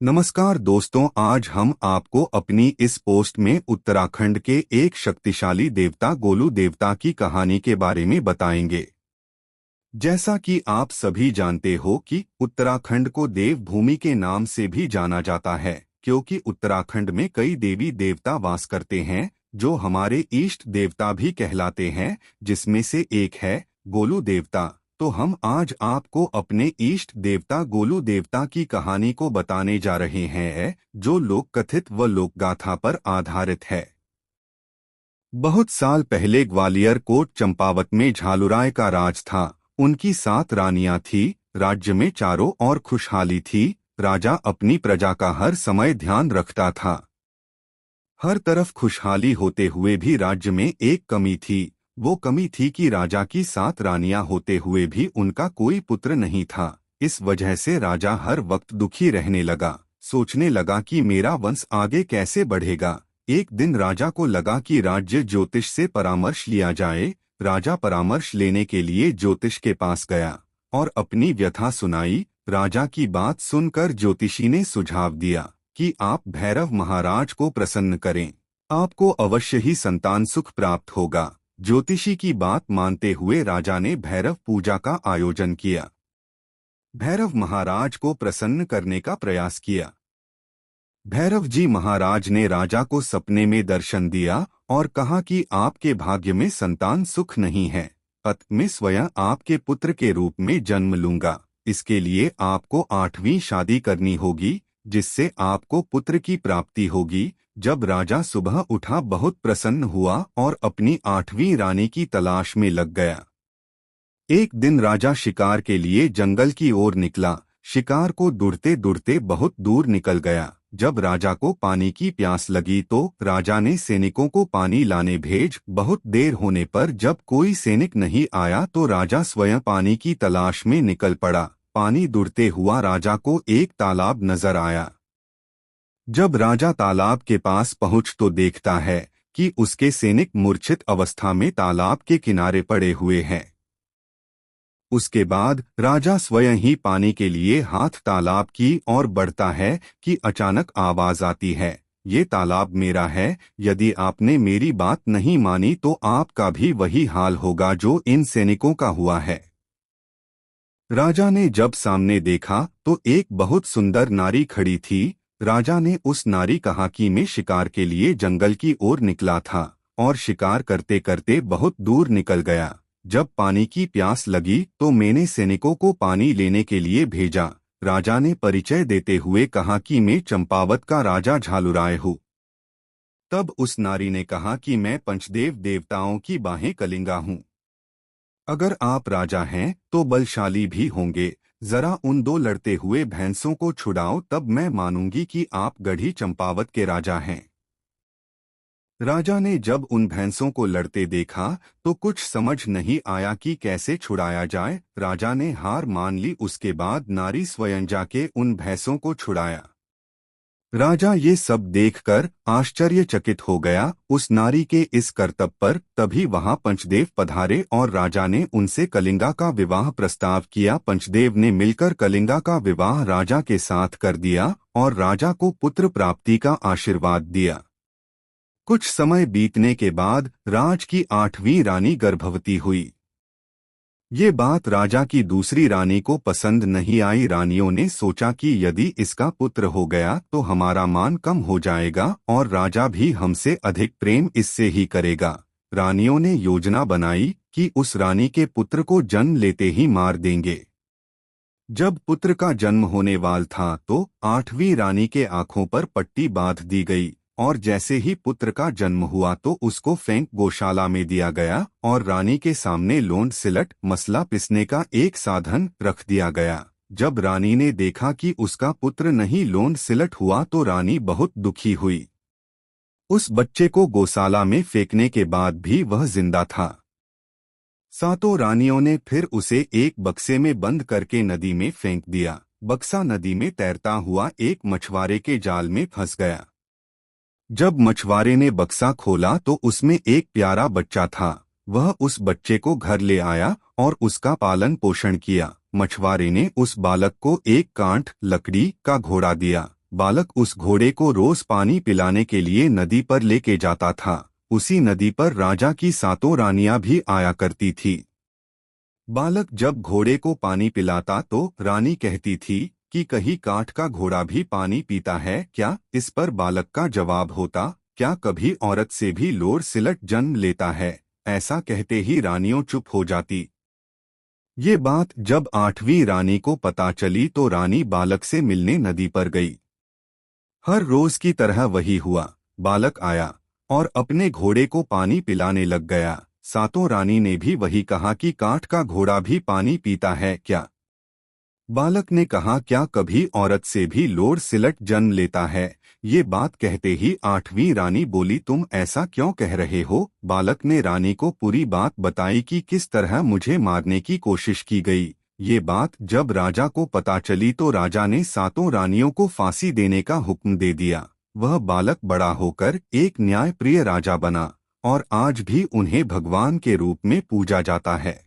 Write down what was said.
नमस्कार दोस्तों, आज हम आपको अपनी इस पोस्ट में उत्तराखंड के एक शक्तिशाली देवता गोलू देवता की कहानी के बारे में बताएंगे। जैसा कि आप सभी जानते हो कि उत्तराखंड को देवभूमि के नाम से भी जाना जाता है, क्योंकि उत्तराखंड में कई देवी देवता वास करते हैं जो हमारे इष्ट देवता भी कहलाते हैं, जिसमें से एक है गोलू देवता। तो हम आज आपको अपने इष्ट देवता गोलू देवता की कहानी को बताने जा रहे हैं, जो लोक कथित व लोकगाथा पर आधारित है। बहुत साल पहले ग्वालियर कोट चंपावत में झालुराय का राज था। उनकी 7 रानियां थी। राज्य में चारों ओर खुशहाली थी। राजा अपनी प्रजा का हर समय ध्यान रखता था। हर तरफ खुशहाली होते हुए भी राज्य में एक कमी थी। वो कमी थी कि राजा की 7 रानियां होते हुए भी उनका कोई पुत्र नहीं था। इस वजह से राजा हर वक्त दुखी रहने लगा। सोचने लगा कि मेरा वंश आगे कैसे बढ़ेगा। एक दिन राजा को लगा कि राज्य ज्योतिष से परामर्श लिया जाए। राजा परामर्श लेने के लिए ज्योतिष के पास गया और अपनी व्यथा सुनाई। राजा की बात सुनकर ज्योतिषी ने सुझाव दिया कि आप भैरव महाराज को प्रसन्न करें, आपको अवश्य ही संतान सुख प्राप्त होगा। ज्योतिषी की बात मानते हुए राजा ने भैरव पूजा का आयोजन किया। भैरव महाराज को प्रसन्न करने का प्रयास किया। भैरव जी महाराज ने राजा को सपने में दर्शन दिया और कहा कि आपके भाग्य में संतान सुख नहीं है, अतः मैं स्वयं आपके पुत्र के रूप में जन्म लूंगा। इसके लिए आपको 8वीं शादी करनी होगी, जिससे आपको पुत्र की प्राप्ति होगी। जब राजा सुबह उठा, बहुत प्रसन्न हुआ और अपनी 8वीं रानी की तलाश में लग गया। एक दिन राजा शिकार के लिए जंगल की ओर निकला। शिकार को ढूंढते ढूंढते बहुत दूर निकल गया। जब राजा को पानी की प्यास लगी तो राजा ने सैनिकों को पानी लाने भेज। बहुत देर होने पर जब कोई सैनिक नहीं आया तो राजा स्वयं पानी की तलाश में निकल पड़ा। पानी ढूंढते हुआ राजा को एक तालाब नजर आया। जब राजा तालाब के पास पहुंच तो देखता है कि उसके सैनिक मूर्छित अवस्था में तालाब के किनारे पड़े हुए हैं। उसके बाद राजा स्वयं ही पानी के लिए हाथ तालाब की ओर बढ़ता है कि अचानक आवाज आती है, ये तालाब मेरा है। यदि आपने मेरी बात नहीं मानी तो आपका भी वही हाल होगा जो इन सैनिकों का हुआ है। राजा ने जब सामने देखा तो एक बहुत सुंदर नारी खड़ी थी। राजा ने उस नारी कहा कि मैं शिकार के लिए जंगल की ओर निकला था और शिकार करते करते बहुत दूर निकल गया। जब पानी की प्यास लगी तो मैंने सैनिकों को पानी लेने के लिए भेजा। राजा ने परिचय देते हुए कहा कि मैं चंपावत का राजा झालुराय हूँ। तब उस नारी ने कहा कि मैं पंचदेव देवताओं की बाहें कलिंगा हूँ। अगर आप राजा हैं तो बलशाली भी होंगे। जरा उन 2 लड़ते हुए भैंसों को छुड़ाओ, तब मैं मानूंगी कि आप गढ़ी चंपावत के राजा हैं। राजा ने जब उन भैंसों को लड़ते देखा तो कुछ समझ नहीं आया कि कैसे छुड़ाया जाए। राजा ने हार मान ली। उसके बाद नारी स्वयं जाके उन भैंसों को छुड़ाया। राजा ये सब देखकर आश्चर्यचकित हो गया उस नारी के इस करतब पर। तभी वहां पंचदेव पधारे और राजा ने उनसे कलिंगा का विवाह प्रस्ताव किया। पंचदेव ने मिलकर कलिंगा का विवाह राजा के साथ कर दिया और राजा को पुत्र प्राप्ति का आशीर्वाद दिया। कुछ समय बीतने के बाद राज की 8वीं रानी गर्भवती हुई। ये बात राजा की दूसरी रानी को पसंद नहीं आई। रानियों ने सोचा कि यदि इसका पुत्र हो गया तो हमारा मान कम हो जाएगा और राजा भी हमसे अधिक प्रेम इससे ही करेगा। रानियों ने योजना बनाई कि उस रानी के पुत्र को जन्म लेते ही मार देंगे। जब पुत्र का जन्म होने वाला था तो 8वीं रानी के आंखों पर पट्टी बांध दी गई और जैसे ही पुत्र का जन्म हुआ तो उसको फेंक गौशाला में दिया गया और रानी के सामने लोंड सिलट मसला पिसने का एक साधन रख दिया गया। जब रानी ने देखा कि उसका पुत्र नहीं लोंड सिलट हुआ तो रानी बहुत दुखी हुई। उस बच्चे को गौशाला में फेंकने के बाद भी वह जिंदा था। 7 रानियों ने फिर उसे एक बक्से में बंद करके नदी में फेंक दिया। बक्सा नदी में तैरता हुआ एक मछुआरे के जाल में फंस गया। जब मछुआरे ने बक्सा खोला तो उसमें एक प्यारा बच्चा था। वह उस बच्चे को घर ले आया और उसका पालन पोषण किया। मछुआरे ने उस बालक को एक कांठ लकड़ी का घोड़ा दिया। बालक उस घोड़े को रोज पानी पिलाने के लिए नदी पर लेके जाता था। उसी नदी पर राजा की 7 रानियां भी आया करती थी। बालक जब घोड़े को पानी पिलाता तो रानी कहती थी कि कहीं काठ का घोड़ा भी पानी पीता है क्या? इस पर बालक का जवाब होता, क्या कभी औरत से भी लोर सिलट जन्म लेता है? ऐसा कहते ही रानियों चुप हो जाती। ये बात जब 8वीं रानी को पता चली तो रानी बालक से मिलने नदी पर गई। हर रोज की तरह वही हुआ। बालक आया और अपने घोड़े को पानी पिलाने लग गया। 7 रानी ने भी वही कहा कि काठ का घोड़ा भी पानी पीता है क्या? बालक ने कहा, क्या कभी औरत से भी लोर सिलट जन्म लेता है? ये बात कहते ही 8वीं रानी बोली, तुम ऐसा क्यों कह रहे हो? बालक ने रानी को पूरी बात बताई कि किस तरह मुझे मारने की कोशिश की गई। ये बात जब राजा को पता चली तो राजा ने 7 रानियों को फांसी देने का हुक्म दे दिया। वह बालक बड़ा होकर एक न्यायप्रिय राजा बना और आज भी उन्हें भगवान के रूप में पूजा जाता है।